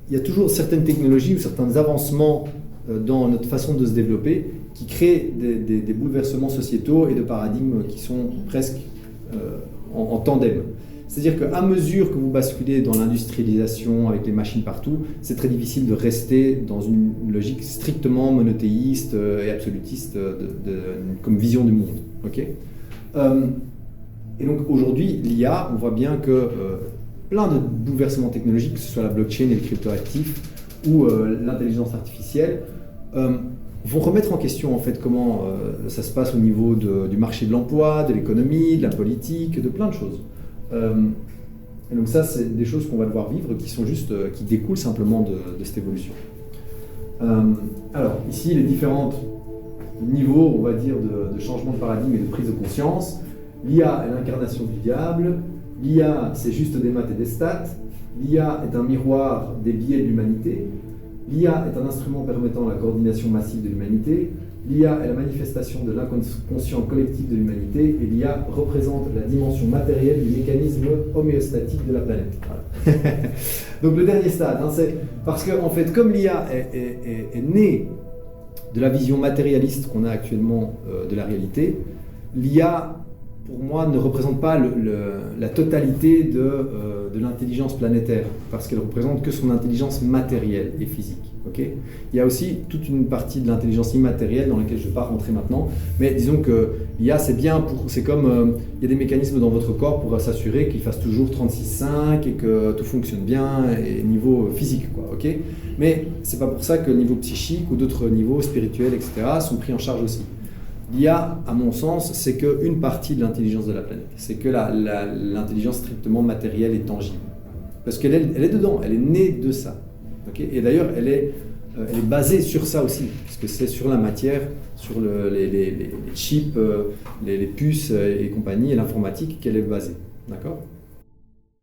il y a toujours certaines technologies ou certains avancements dans notre façon de se développer qui créent des bouleversements sociétaux et de paradigmes qui sont presque en tandem. C'est-à-dire qu'à mesure que vous basculez dans l'industrialisation avec les machines partout, c'est très difficile de rester dans une logique strictement monothéiste et absolutiste comme vision du monde. Okay, et donc aujourd'hui, l'IA, on voit bien que plein de bouleversements technologiques, que ce soit la blockchain et le cryptoactif ou l'intelligence artificielle, vont remettre en question en fait comment ça se passe au niveau du marché de l'emploi, de l'économie, de la politique, de plein de choses. Et donc ça, c'est des choses qu'on va devoir vivre qui sont juste, qui découlent simplement de cette évolution. Alors ici, les différents niveaux, on va dire, de changement de paradigme et de prise de conscience. L'IA est l'incarnation du diable. L'IA, c'est juste des maths et des stats. L'IA est un miroir des biais de l'humanité. L'IA est un instrument permettant la coordination massive de l'humanité. L'IA est la manifestation de l'inconscient collectif de l'humanité et l'IA représente la dimension matérielle du mécanisme homéostatique de la planète. Voilà. Donc le dernier stade, c'est parce que en fait, comme l'IA est née de la vision matérialiste qu'on a actuellement de la réalité, l'IA, pour moi, ne représente pas la totalité de l'intelligence planétaire, parce qu'elle représente que son intelligence matérielle et physique. Okay, il y a aussi toute une partie de l'intelligence immatérielle dans laquelle je ne vais pas rentrer maintenant, mais disons que l'IA, c'est comme il y a des mécanismes dans votre corps pour s'assurer qu'il fasse toujours 36,5 et que tout fonctionne bien, et niveau physique, quoi, okay, mais ce n'est pas pour ça que le niveau psychique ou d'autres niveaux spirituels, etc., sont pris en charge aussi. L'IA, à mon sens, c'est qu'une partie de l'intelligence de la planète. C'est que l'intelligence strictement matérielle et tangible. Parce qu'elle est dedans, elle est née de ça. Okay, et d'ailleurs, elle est basée sur ça aussi, puisque c'est sur la matière, sur les chips, les puces et compagnie, et l'informatique qu'elle est basée. D'accord ?